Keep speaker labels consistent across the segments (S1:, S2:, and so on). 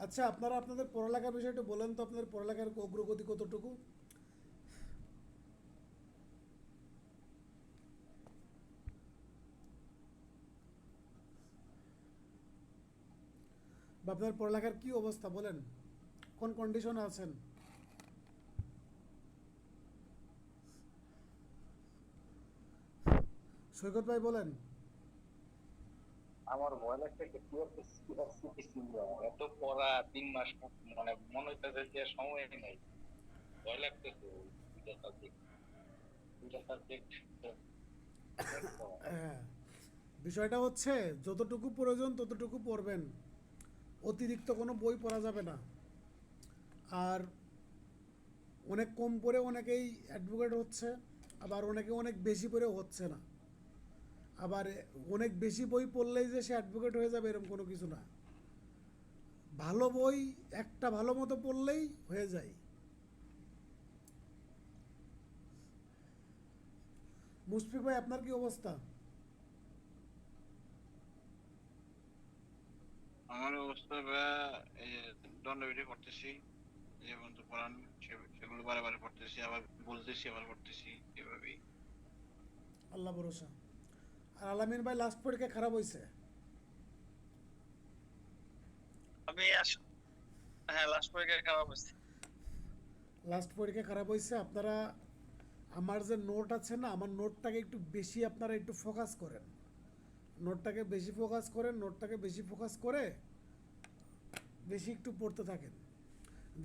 S1: আচ্ছা, আপনারা আপনাদের পড়ালেখার বিষয়টা বলেন তো, আপনাদের পড়ালেখার অগ্রগতি কতটুকু? বা আপনার পড়ালেখার কি অবস্থা বলেন, কোন কন্ডিশনে আছেন? সৈকত ভাই বলেন।
S2: আমার ভয় লাগতেছে কি একটা স্থিতিশীল এত পড়া 3 মাস, মানে মনে হইতেছে যে সময় নেই। ভয় লাগতেছে। দুইটা সাবজেক্ট, দুইটা সাবজেক্ট
S1: হ্যাঁ, বিষয়টা হচ্ছে যতটুকু প্রয়োজন ততটুকু পড়বেন, অতিরিক্ত কোনো বই পড়া যাবে না। আর অনেক কম পড়ে অনেকেই অ্যাডভোকেট হচ্ছে, আবার অনেকে অনেক বেশি পড়েও হচ্ছে না। আবার অনেক বেশি বই পড়লেই যে সে অ্যাডভোকেট হয়ে যাবে এরকম কোনো কিছু না। ভালো বই একটা ভালো মতো পড়লেই হয়ে যায়। মুশফিক ভাই, আপনার কি অবস্থা?
S3: আমার অবস্থা এই যে দণ্ডবিধি পড়তেছি, যে পর্যন্ত পড়ান সেগুলো বারে বারে পড়তেছি, আবার বলতেছি, আবার পড়তেছি, এভাবেই।
S1: আল্লাহ ভরসা। আর আলামিন ভাই, লাস্ট পরীক্ষা খারাপ হয়েছে?
S4: আমি হ্যাঁ, লাস্ট পরীক্ষায় খারাপ হয়েছে।
S1: লাস্ট পরীক্ষা খারাপ হয়েছে। আপনারা আমার যে নোট আছে না, আমার নোটটাকে একটু বেশি আপনারা একটু ফোকাস করেন। নোটটাকে বেশি ফোকাস করেন, নোটটাকে বেশি ফোকাস করে বেশি একটু পড়তে থাকেন।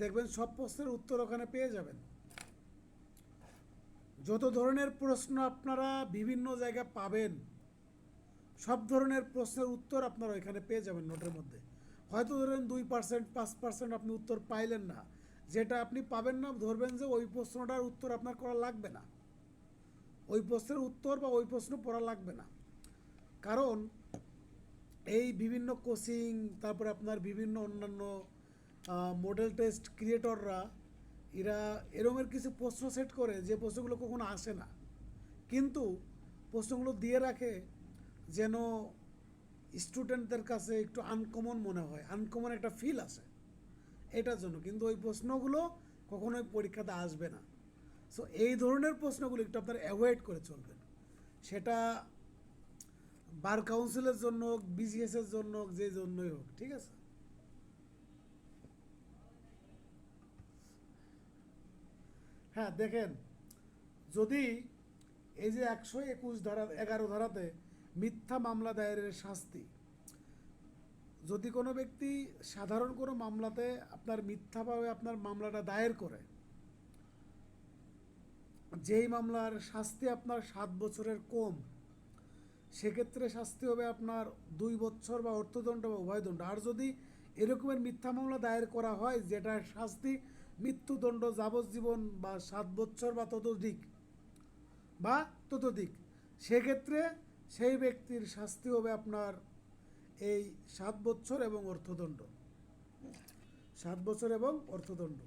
S1: দেখবেন সব প্রশ্নের উত্তর ওখানে পেয়ে যাবেন। যত ধরনের প্রশ্ন আপনারা বিভিন্ন জায়গায় পাবেন, সব ধরনের প্রশ্নের উত্তর আপনারা এখানে পেয়ে যাবেন নোটের মধ্যে। হয়তো ধরেন 2%, 5% আপনি উত্তর পাইলেন না, যেটা আপনি পাবেন না ধরবেন যে ওই প্রশ্নটার উত্তর আপনার করা লাগবে না, ওই প্রশ্নের উত্তর বা ওই প্রশ্ন পড়া লাগবে না। কারণ এই বিভিন্ন কোচিং, তারপরে আপনার বিভিন্ন অন্যান্য মডেল টেস্ট ক্রিয়েটররা, এরা এরমের কিছু প্রশ্ন সেট করে যে প্রশ্নগুলো কখনো আসে না, কিন্তু প্রশ্নগুলো দিয়ে রাখে যেন স্টুডেন্টদের কাছে একটু আনকমন মনে হয়, আনকমন একটা ফিল আসে, এটার জন্য। কিন্তু ওই প্রশ্নগুলো কখনোই পরীক্ষাতে আসবে না। সো এই ধরনের প্রশ্নগুলো একটু আপনারা অ্যাভয়েড করে চলবেন। সেটা বার কাউন্সিলের জন্য হোক, বিসিএসের জন্য হোক, যে জন্যই হোক, ঠিক আছে? হ্যাঁ, দেখেন, যদি এই যে 121 ধারা, 11 ধারাতে মিথ্যা মামলা দায়েরের শাস্তি, যদি কোনো ব্যক্তি সাধারণ কোনো মামলাতে আপনার মিথ্যাভাবে আপনার মামলাটা দায়ের করে, যেই মামলার শাস্তি আপনার 7 বছরের কম, সেক্ষেত্রে শাস্তি হবে আপনার 2 বছর বা অর্থদণ্ড বা উভয়দণ্ড। আর যদি এরকমের মিথ্যা মামলা দায়ের করা হয় যেটার শাস্তি মৃত্যুদণ্ড, যাবজ্জীবন বা 7 বছর বা ততোধিক, বা ততোধিক, সেক্ষেত্রে সেই ব্যক্তির শাস্তি হবে আপনার এই 7 বছর এবং অর্থদণ্ড। 7 বছর এবং অর্থদণ্ড।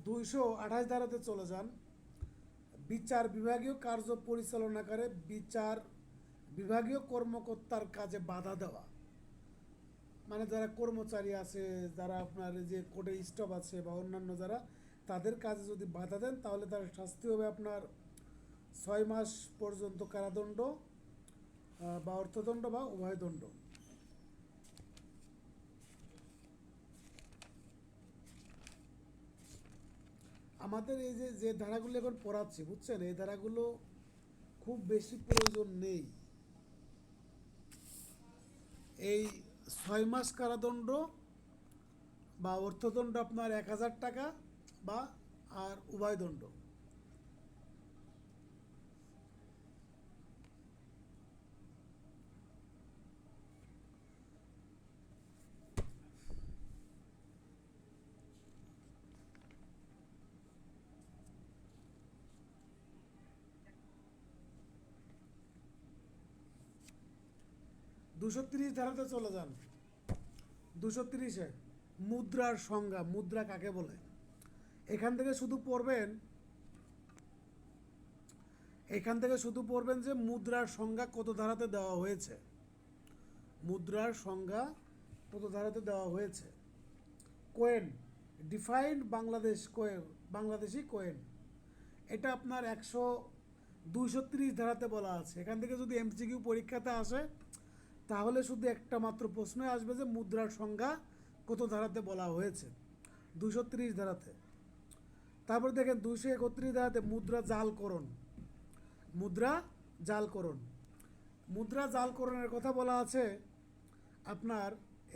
S1: 228 ধারাতে চলে যান। বিচার বিভাগীয় কার্য পরিচালনাকারে বিচার বিভাগীয় কর্মকর্তার কাজে বাধা দেওয়া, মানে যারা কর্মচারী আছে, যারা আপনার এই যে কোর্টের স্টাফ আছে বা অন্যান্য যারা, তাদের কাজে যদি বাধা দেন তাহলে তার শাস্তি হবে আপনার 6 মাস পর্যন্ত কারাদণ্ড, বা অর্থদণ্ড বা উভয়দণ্ড। আমাদের এই যে যে ধারাগুলো এখন পড়াচ্ছি, বুঝছেন, এই ধারাগুলো খুব বেশি প্রয়োজন নেই। এই 6 মাস কারাদণ্ড বা অর্থদণ্ড আপনার 1,000 টাকা, বা আর উভয়দণ্ড। 230 ধারাতে চলে যান। 230-এ মুদ্রার সংজ্ঞা, মুদ্রা কাকে বলে, এখান থেকে শুধু পড়বেন এখান থেকে শুধু পড়বেন যে মুদ্রার সংজ্ঞা কত ধারাতে দেওয়া হয়েছে, মুদ্রার সংজ্ঞা কত ধারাতে দেওয়া হয়েছে। কোয়েন, ডিফাইন্ড বাংলাদেশ কোয়েন, বাংলাদেশি কোয়েন, এটা আপনার 230 ধারাতে বলা আছে। এখান থেকে যদি এমসিকিউ পরীক্ষাতে আসে তাহলে শুধু একটা মাত্র প্রশ্ন আসবে যে মুদ্রার সংজ্ঞা কত ধারাতে বলা হয়েছে, 230 ধারাতে। তারপর দেখেন 231 ধারাতে মুদ্রা জালকরণ, মুদ্রা জালকরণ, মুদ্রা জালকরণের কথা বলা আছে আপনার,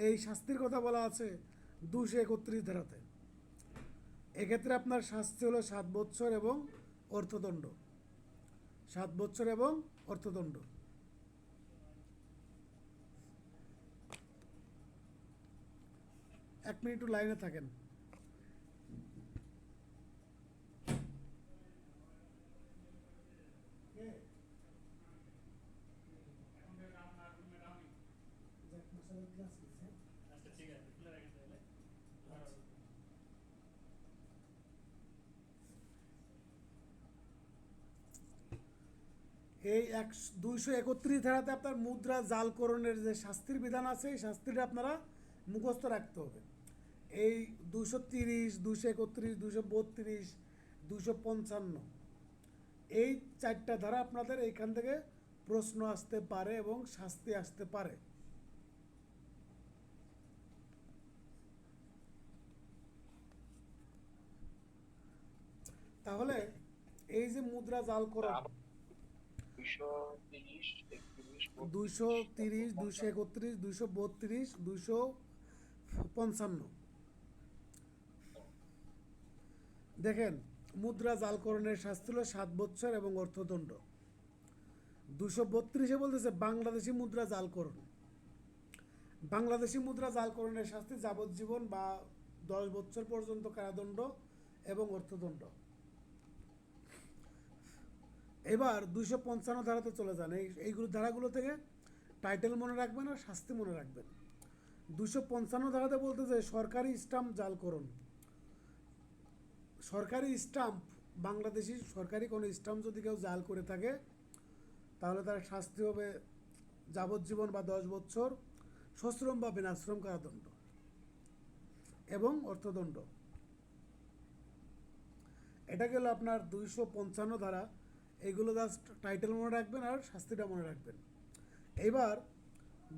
S1: এই শাস্তির কথা বলা আছে 231 ধারাতে। এক্ষেত্রে আপনার শাস্তি হলো 7 বছর এবং অর্থদণ্ড, 7 বছর এবং অর্থদণ্ড। এক মিনিট একটু লাইনে থাকেন। এই 231 ধারাতে আপনার মুদ্রা জালকরণের যে শাস্তির বিধান আছে এই শাস্তিটা আপনারা মুখস্থ রাখতে হবে। এই 230, 231, 232, 255 এই 4টা ধারা আপনাদের এইখান থেকে প্রশ্ন আসতে পারে এবং শাস্তি আসতে পারে। তাহলে এই যে মুদ্রা জালকরণ
S2: 230, 31,
S1: 230, 231, 232, 255 দেখেন মুদ্রা জালকরণের শাস্তি হলো 7 বছর এবং অর্থদণ্ড। 232-এ বলতেছে বাংলাদেশি মুদ্রা জালকরণ, বাংলাদেশি মুদ্রা জালকরণের শাস্তি যাবজ্জীবন বা 10 বছর পর্যন্ত কারাদণ্ড এবং অর্থদণ্ড। এবার 255 ধারাতে চলে যান। এইগুলো ধারাগুলো থেকে টাইটেল মনে রাখবেন আর শাস্তি মনে রাখবেন। 255 ধারাতে বলতেছে সরকারি স্টাম্প জালকরণ, সরকারি স্টাম্প, বাংলাদেশি সরকারি কোনো স্টাম্প যদি কেউ জাল করে থাকে তাহলে তার শাস্তি হবে যাবজ্জীবন বা 10 বছর, সশ্রম বা বিনাশ্রম কারাদণ্ড এবং অর্থদণ্ড। এটা গেল আপনার 255 ধারা। এইগুলো জাস্ট টাইটেল মনে রাখবেন আর শাস্তিটা মনে রাখবেন। এবার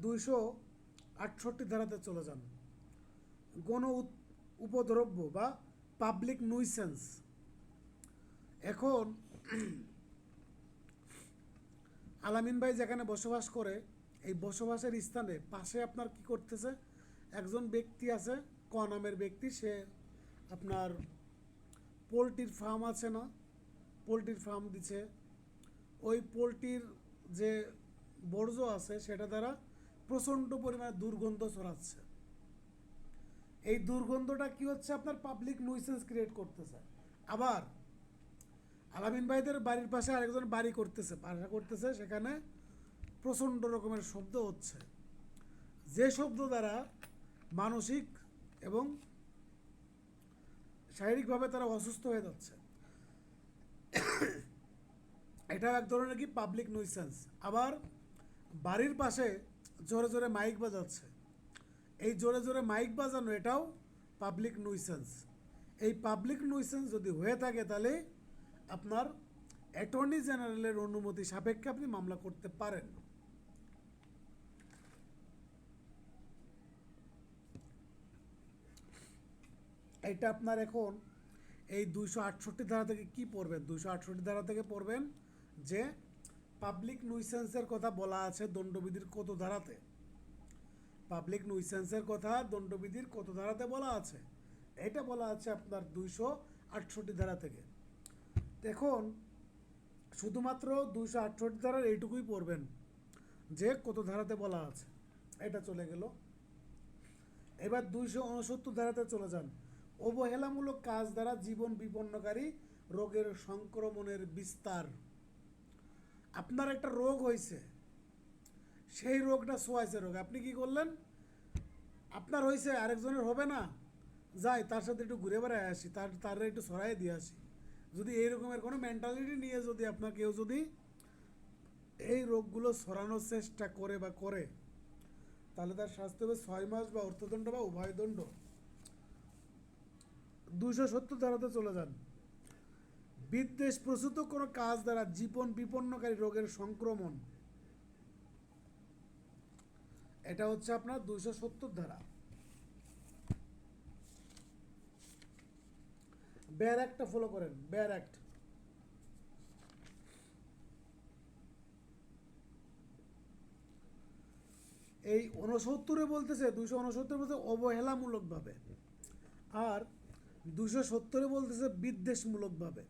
S1: 268 ধারাতে চলে যান, গণ উপদ্রব্য বা পাবলিক নুইসেন্স। এখন আলামিন ভাই যেখানে বসবাস করে এই বসবাসের স্থানে পাশে আপনার কি করতেছে, একজন ব্যক্তি আছে ক নামের ব্যক্তি, সে আপনার পোলট্রির ফার্ম আছে না, পোলট্রির ফার্ম দিচ্ছে, ওই পোলট্রির যে বর্জ্য আছে সেটা দ্বারা প্রচণ্ড পরিমাণে দুর্গন্ধ ছড়াচ্ছে। এই দুর্গন্ধটা কি হচ্ছে আপনার পাবলিক নুইসেন্স ক্রিয়েট করতেছে। আবার আলামিন ভাইদের বাড়ির পাশে আরেকজন বাড়ি করতেছে, বাসা করতেছে, সেখানে প্রচণ্ড রকমের শব্দ হচ্ছে, যে শব্দ দ্বারা মানসিক এবং শারীরিকভাবে তারা অসুস্থ হয়ে যাচ্ছে। এটাও এক ধরনের কি পাবলিক নুইসেন্স। আবার বাড়ির পাশে জোরে জোরে মাইক বাজাচ্ছে, এই জোরে জোরে মাইক বাজানো এটাও পাবলিক নুইসেন্স। এই পাবলিক নুইসেন্স যদি হয়ে থাকে তাহলে আপনার অ্যাটর্নি জেনারেলের অনুমতি সাপেক্ষে আপনি মামলা করতে পারেন। এটা আপনার এখন এই 268 ধারা থেকে কি পড়বেন, 268 ধারা থেকে পড়বেন যে পাবলিক নুইসেন্সের কথা বলা আছে দণ্ডবিধির কত ধারাতে, পাবলিক নুইসেন্সের কথা দণ্ডবিধির কত ধারাতে বলা আছে, এটা বলা আছে আপনার 268 ধারা থেকে। এখন শুধুমাত্র 268 ধারার এইটুকুই পড়বেন যে কত ধারাতে বলা আছে, এটা চলে গেল। এবার 269 ধারাতে চলে যান, অবহেলামূলক কাজ দ্বারা জীবন বিপন্নকারী রোগের সংক্রমণের বিস্তার। আপনার একটা রোগ হয়েছে, সেই রোগটা সোয়াইছে রোগ, আপনি কি করলেন, আপনার হয়েছে আরেকজনের হবে না, যাই তার সাথে একটু ঘুরে বেড়ায় আসি, তার একটু সরাই দিয়ে আসি, যদি এই রকমের কোনো মেন্টালিটি নিয়ে যদি আপনার কেউ যদি এই রোগগুলো সরানোর চেষ্টা করে বা করে, তাহলে তার শাস্তি হবে 6 মাস বা অর্থদণ্ড বা উভয় দণ্ড। 270 ধারাতে চলে যান। বিদ্বেষ প্রসূত কোনো কাজ দ্বারা জীবন বিপন্নকারী রোগের সংক্রমণ, এটা হচ্ছে আপনার 270 ধারা। বেয়ার অ্যাক্টটা ফলো করেন, বেয়ার অ্যাক্ট। এই 69 বলতেছে, 269 বলতে অবহেলামূলকভাবে, আর 270 বলতেছে বিদ্বেষমূলকভাবে।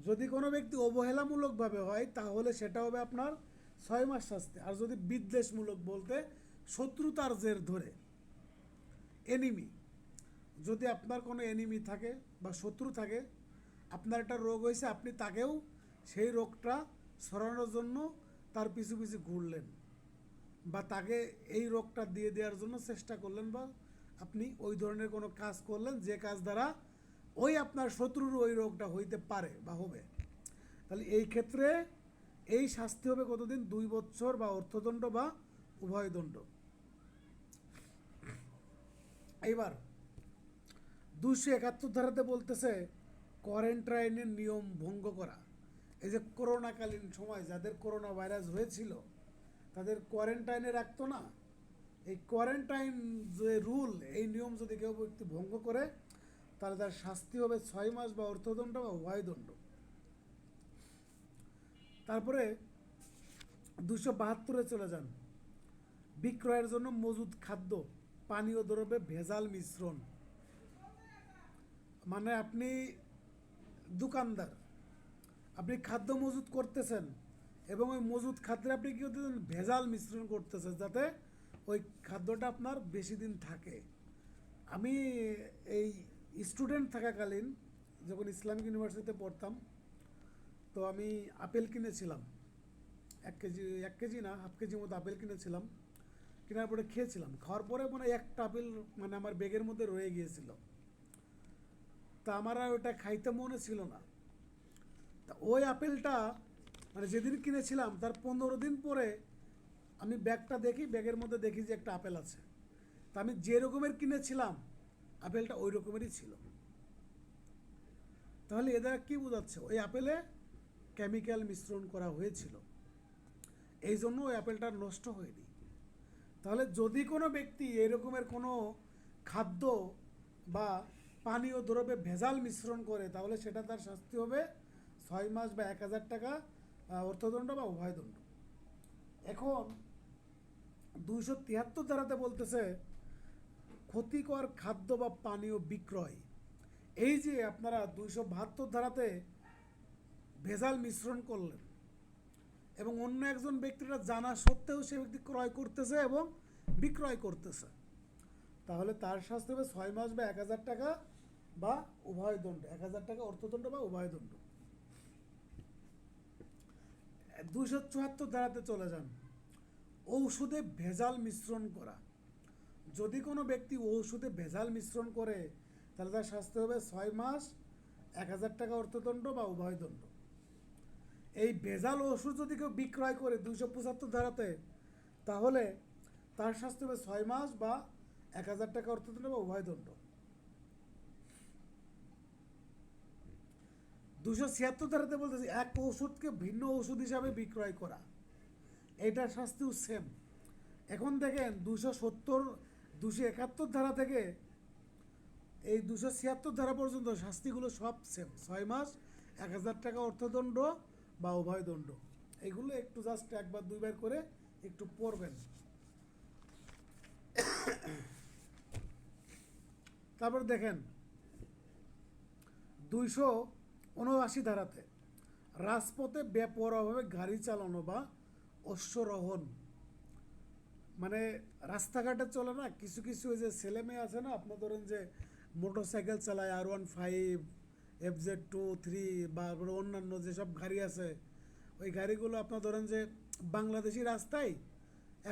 S1: যদি কোনো ব্যক্তি অবহেলামূলকভাবে হয় তাহলে সেটা হবে আপনার 6 মাস শাস্তি। আর যদি বিদ্বেষমূলক বলতে শত্রুতার জের ধরে, এনিমি, যদি আপনার কোনো এনিমি থাকে বা শত্রু থাকে, আপনার একটা রোগ হয়েছে, আপনি তাকেও সেই রোগটা সরানোর জন্য তার পিছু পিছু ঘুরলেন, বা তাকে এই রোগটা দিয়ে দেওয়ার জন্য চেষ্টা করলেন, বা আপনি ওই ধরনের কোনো কাজ করলেন যে কাজ দ্বারা ওই আপনার শত্রুর ওই রোগটা হইতে পারে বা হবে, তাহলে এই ক্ষেত্রে এই শাস্তি হবে কতদিন? 2 বছর বা অর্থদণ্ড বা উভয় দণ্ড। এইবার 271 ধারাতে বলতেছে কোয়ারেন্টাইনের নিয়ম ভঙ্গ করা। এই যে করোনাকালীন সময় যাদের করোনা ভাইরাস হয়েছিল তাদের কোয়ারেন্টাইনে রাখতো না, এই কোয়ারেন্টাইন যে রুল, এই নিয়ম যদি কেউ ব্যক্তি ভঙ্গ করে তাহলে তার শাস্তি হবে 6 মাস বা অর্থদণ্ড বা উভয় দণ্ড। তারপরে 272-এ চলে যান। বিক্রয়ের জন্য মজুদ খাদ্য পানীয় দ্রব্যে ভেজাল মিশ্রণ, মানে আপনি দোকানদার, আপনি খাদ্য মজুত করতেছেন এবং ওই মজুদ খাদ্যে আপনি কী করতেছেন? ভেজাল মিশ্রণ করতেছেন যাতে ওই খাদ্যটা আপনার বেশি দিন থাকে। আমি এই স্টুডেন্ট থাকাকালীন যখন ইসলামিক ইউনিভার্সিটিতে পড়তাম, তো আমি আপেল কিনেছিলাম 1 কেজি না, হাফ কেজির মতো আপেল কিনেছিলাম। কেনার পরে খেয়েছিলাম, খাওয়ার পরে মানে একটা আপেল মানে আমার ব্যাগের মধ্যে রয়ে গিয়েছিল। তা আমার আর ওটা খাইতে মনে ছিল না। তা ওই আপেলটা মানে যেদিন কিনেছিলাম তার 15 দিন পরে আমি ব্যাগটা দেখি, ব্যাগের মধ্যে দেখি যে একটা আপেল আছে। তা আমি যে রকমের কিনেছিলাম আপেলটা ওই রকমেরই ছিল। তাহলে এদের কি বোঝাচ্ছে? ওই আপেলে কেমিক্যাল মিশ্রণ করা হয়েছিল, এই জন্য ওই আপেলটা নষ্ট হয়নি। তাহলে যদি কোনো ব্যক্তি এরকমের কোনো খাদ্য বা পানীয় দ্রব্যে ভেজাল মিশ্রণ করে তাহলে সেটা তার শাস্তি হবে 6 মাস বা 1000 টাকা অর্থদণ্ড বা উভয় দণ্ড। এখন 273 ধারাতে বলতেছে ক্ষতিকর খাদ্য বা পানীয় বিক্রয়। এই যে আপনারা 272 ধারাতে ভেজাল মিশ্রণ করলেন এবং অন্য একজন ব্যক্তিটা জানা সত্ত্বেও সে ব্যক্তি ক্রয় করতেছে এবং বিক্রয় করতেছে, তাহলে তার শাস্তি হবে 6 মাস বা 1000 টাকা বা উভয় দণ্ড, 1000 টাকা অর্থদণ্ড বা উভয় দণ্ড। 274 ধারাতে চলে যান। ঔষধে ভেজাল মিশ্রণ করা। যদি কোনো ব্যক্তি ঔষধে ভেজাল মিশ্রণ করে তাহলে তার শাস্তি হবে 6 মাস 1000 টাকা অর্থদণ্ড বা উভয় দণ্ড। এই ভেজাল ওষুধ যদি কেউ বিক্রয় করে 275 ধারাতে তাহলে তার শাস্তি হবে 6 মাস বা 1000 টাকা অর্থদণ্ড বা উভয় দণ্ড। 276 ধারাতে বলতেছি এক ওষুধকে ভিন্ন ওষুধ হিসাবে বিক্রয় করা, এইটার শাস্তিও সেম। এখন দেখেন 270 271 ধারা থেকে এই 276 ধারা পর্যন্ত শাস্তিগুলো সব সেম, 6 মাস 1000 টাকা অর্থদণ্ড বা উভয় দণ্ড। এগুলো একটু জাস্ট একবার দুইবার করে একটু পড়বেন। তারপর দেখেন 279 ধারাতে রাজপথে বেপরোয়াভাবে গাড়ি চালানো বা অশ্বারোহণ, মানে রাস্তাঘাটে চলে না কিছু কিছু ওই যে ছেলে মেয়ে আছে না, আপনার ধরেন যে মোটর সাইকেল চালায় R15 FZ2-3 বা অন্যান্য যেসব গাড়ি আছে, ওই গাড়িগুলো আপনার ধরেন যে বাংলাদেশি রাস্তায়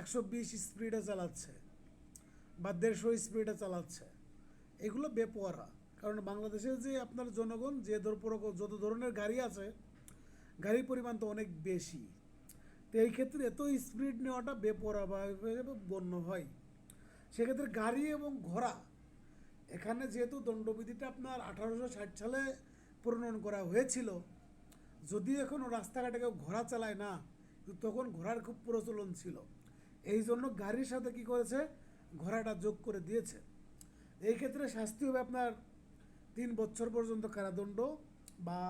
S1: 120 স্পিডে চালাচ্ছে বা 150 স্পিডে চালাচ্ছে, এগুলো বেপরোয়া। কারণ বাংলাদেশে যে আপনার জনগণ যত ধরনের গাড়ি আছে, গাড়ির পরিমাণ তো অনেক বেশি। তো এই ক্ষেত্রে এত স্পিড নেওয়াটা বেপরোয়াভাবে গণ্য হয়। সেক্ষেত্রে গাড়ি এবং ঘোড়া, এখানে যেহেতু দণ্ডবিধিটা আপনার 1860 সালে প্রণয়ন করা হয়েছিল, যদিও এখনও রাস্তাঘাটে কেউ ঘোড়া চালায় না, কিন্তু তখন ঘোড়ার খুব প্রচলন ছিল। এই জন্য গাড়ির সাথে কি করেছে, ঘোড়াটা যোগ করে দিয়েছে। এই ক্ষেত্রে শাস্তি হবে আপনার 3 বছর পর্যন্ত কারাদণ্ড বা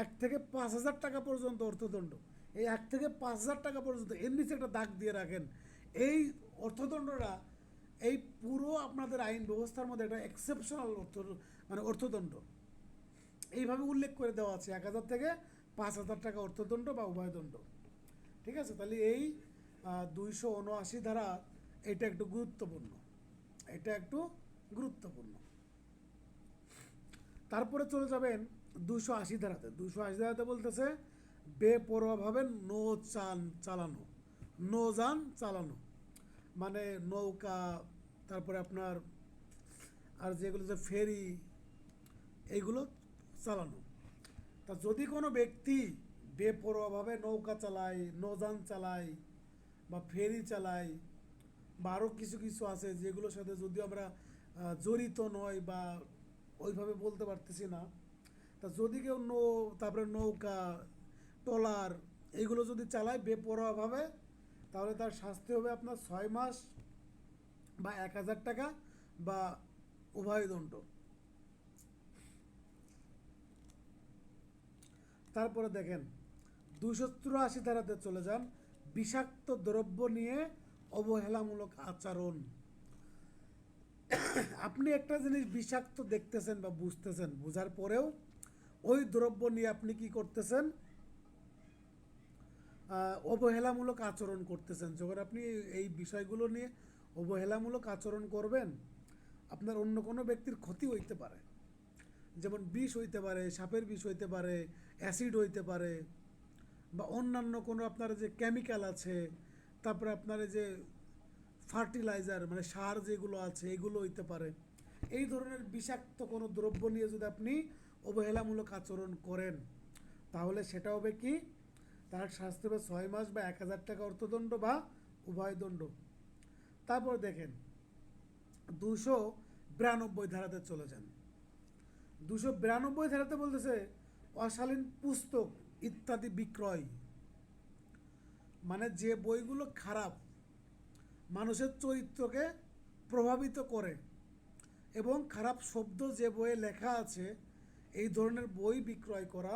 S1: 1 থেকে 5,000 টাকা পর্যন্ত অর্থদণ্ড। এই 1 থেকে 5,000 টাকা পর্যন্ত, এর নিচে একটা দাগ দিয়ে রাখেন। এই অর্থদণ্ডটা এই পুরো আপনাদের আইন ব্যবস্থার মধ্যে একটা এক্সেপশনাল অর্থদণ্ড এইভাবে উল্লেখ করে দেওয়া আছে, 1,000 থেকে 5,000 টাকা অর্থদণ্ড বা উভয়দণ্ড। ঠিক আছে, তাহলে এই 279 ধারা এটা একটু গুরুত্বপূর্ণ, এটা একটু গুরুত্বপূর্ণ। তারপরে চলে যাবেন 280 ধারাতে। 280 ধারাতে বলতেছে বেপরোয়াভাবে নৌযান চালানো, মানে নৌকা, তারপরে আপনার আর যেগুলো যে ফেরি, এইগুলো চালানো। তা যদি কোনো ব্যক্তি বেপরোয়াভাবে নৌকা চালায়, নৌযান চালায় বা ফেরি চালায় বা আরও কিছু কিছু আছে যেগুলোর সাথে যদিও আমরা জড়িত নয় বা ওইভাবে বলতে পারতেছি না, তা যদি কেউ তারপরে নৌকা, ট্রলার এইগুলো যদি চালায় বেপরোয়াভাবে, তাহলে তার শাস্তি হবে আপনার 6 মাস বা 1,000 টাকা বা উভয়দণ্ড। তারপরে দেখেন 283 ধারাতে চলে যান, বিষাক্ত দ্রব্য নিয়ে অবহেলামূলক আচরণ। আপনি একটা জিনিস বিষাক্ত দেখতেছেন বা বুঝতেছেন, বোঝার পরেও ওই দ্রব্য নিয়ে আপনি কি করতেছেন, অবহেলামূলক আচরণ করতেছেন। যখন আপনি এই বিষয়গুলো নিয়ে অবহেলামূলক আচরণ করবেন, আপনার অন্য কোনো ব্যক্তির ক্ষতি হইতে পারে। যেমন বিষ হইতে পারে, সাপের বিষ হইতে পারে, অ্যাসিড হইতে পারে, বা অন্যান্য কোনো আপনার যে কেমিক্যাল আছে, তারপরে আপনার যে ফার্টিলাইজার মানে সার যেগুলো আছে এগুলো হইতে পারে। এই ধরনের বিষাক্ত কোনো দ্রব্য নিয়ে যদি আপনি অবহেলামূলক আচরণ করেন, তাহলে সেটা হবে কি, তার শাস্তি হবে 6 মাস বা 1,000 টাকা অর্থদণ্ড বা উভয়দণ্ড। তারপর দেখেন 292 ধারাতে চলে যান। 292 ধারাতে বলতেছে অশালীন পুস্তক ইত্যাদি বিক্রয়, মানে যে বইগুলো খারাপ, মানুষের চরিত্রকে প্রভাবিত করে এবং খারাপ শব্দ যে বইয়ে লেখা আছে, এই ধরনের বই বিক্রয় করা,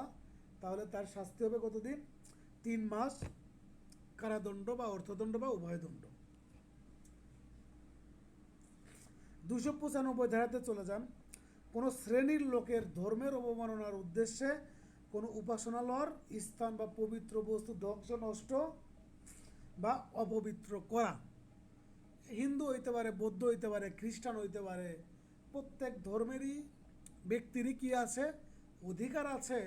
S1: তাহলে তার শাস্তি হবে কতদিন, 3 মাস কারাদণ্ড বা অর্থদণ্ড বা উভয়দণ্ড। 295 ধারাতে চলে যান, কোনো শ্রেণীর লোকের ধর্মের অবমাননার উদ্দেশ্যে কোনো উপাসনালয়ের স্থান বা পবিত্র বস্তু ধ্বংস, নষ্ট বা অপবিত্র করা। হিন্দু হইতে পারে, বৌদ্ধ হইতে পারে, খ্রিস্টান হইতে পারে, প্রত্যেক ধর্মেরই ব্যক্তিরই কি আছে, অধিকার আছে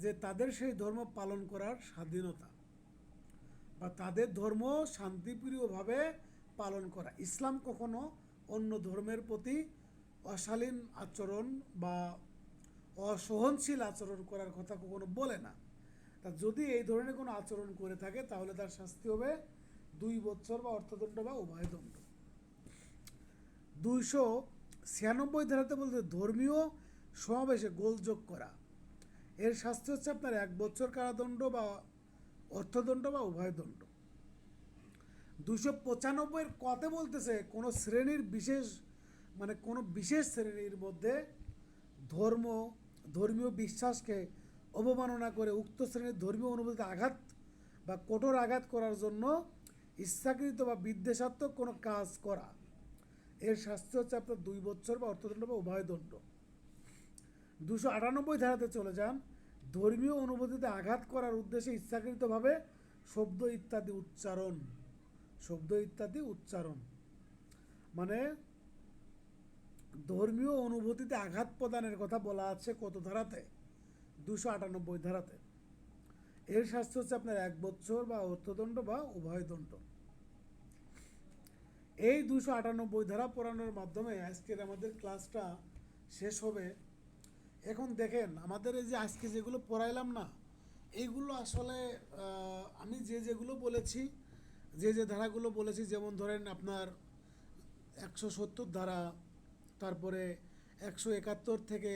S1: যে তাদের সেই ধর্ম পালন করার স্বাধীনতা বা তাদের ধর্ম শান্তিপ্রিয়ভাবে পালন করা। ইসলাম কখনো অন্য ধর্মের প্রতি অশালীন আচরণ বা অসহনশীল আচরণ করার কথা কখনো বলে না। তা যদি এই ধরনের কোনো আচরণ করে থাকে, তাহলে তার শাস্তি হবে 2 বছর বা অর্থদণ্ড বা উভয়দণ্ড। 296 ধারাতে বলতে ধর্মীয় সমাবেশে গোলযোগ করা, এর শাস্তি হচ্ছে আপনার 1 বছর কারাদণ্ড বা অর্থদণ্ড বা উভয়দণ্ড। 295 কতে বলতেছে কোনো শ্রেণীর বিশেষ, মানে কোনো বিশেষ শ্রেণীর মধ্যে ধর্মীয় বিশ্বাসকে অবমাননা করে উক্ত শ্রেণীর ধর্মীয় অনুভূতিতে আঘাত বা কঠোর আঘাত করার জন্য ইচ্ছাকৃত বা বিদ্বেষাত্মক কোনো কাজ করা, এর শাস্তি হচ্ছে আপনার 2 বছর বা অর্থদণ্ড বা উভয়দণ্ড। 298 ধারাতে চলে যান, ধর্মীয় অনুভূতিতে আঘাত করার উদ্দেশ্যে ইচ্ছাকৃতভাবে শব্দ ইত্যাদি উচ্চারণ, মানে ধর্মীয় অনুভূতিতে আঘাত প্রদানের কথা বলা আছে কত ধারাতে, 298 ধারাতে। এর শাস্তি হচ্ছে আপনার 1 বছর বা অর্থদণ্ড বা উভয়দণ্ড। এই 298 ধারা পড়ানোর মাধ্যমে আজকের আমাদের ক্লাসটা শেষ হবে। এখন দেখেন আমাদের এই যে আজকে যেগুলো পড়াইলাম না, এইগুলো আসলে আমি যেগুলো বলেছি, যে ধারাগুলো বলেছি, যেমন ধরেন আপনার 170 ধারা, তারপরে 171 থেকে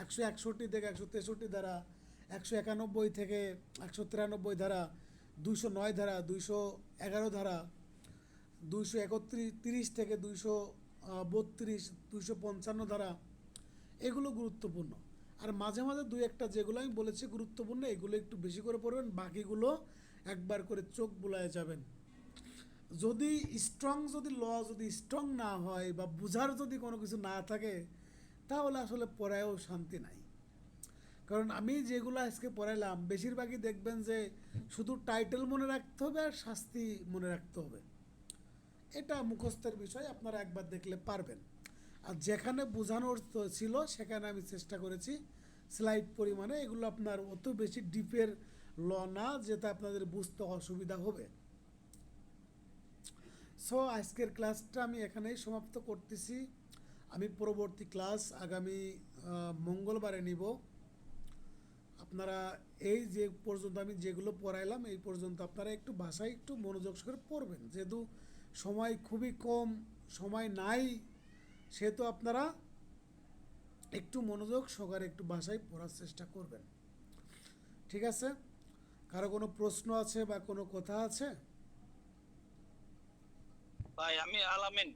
S1: 161 থেকে 163 ধারা, 191 থেকে 193 ধারা, 209 ধারা, 211 ধারা, 231 থেকে 232, 255 ধারা, এগুলো গুরুত্বপূর্ণ। আর মাঝে মাঝে দুই একটা যেগুলো আমি বলেছি গুরুত্বপূর্ণ, এগুলো একটু বেশি করে পড়বেন, বাকিগুলো একবার করে চোখ বুলায় যাবেন। যদি যদি স্ট্রং না হয় বা বুঝার যদি কোনো কিছু না থাকে, তাহলে আসলে পড়ায়ও শান্তি নাই। কারণ আমি যেগুলো আজকে পড়াইলাম বেশিরভাগই দেখবেন যে শুধু টাইটেল মনে রাখতে হবে আর শাস্তি মনে রাখতে হবে। এটা মুখস্থের বিষয়, আপনারা একবার দেখলে পারবেন। আর যেখানে বোঝানোর তো ছিল সেখানে আমি চেষ্টা করেছি স্লাইড পরিমাণে, এগুলো আপনার অত বেশি ডিপের না যেটা আপনাদের বুঝতে অসুবিধা হবে। সো আজকের ক্লাসটা আমি এখানেই সমাপ্ত করতেছি। আমি পরবর্তী ক্লাস আগামী মঙ্গলবারে নিব। আপনারা এই যে পর্যন্ত আমি যেগুলো পড়াইলাম এই পর্যন্ত আপনারা একটু ভাষায় একটু মনোযোগ সহকারে পড়বেন, যেহেতু সময় খুবই কম, সময় নাই, সেহেতু আপনারা একটু মনোযোগ সহকারে একটু ভাষায় পড়ার চেষ্টা করবেন। ঠিক আছে? কারো কোনো প্রশ্ন আছে বা কোনো কথা আছে?
S4: ভাই আমি আলামিন।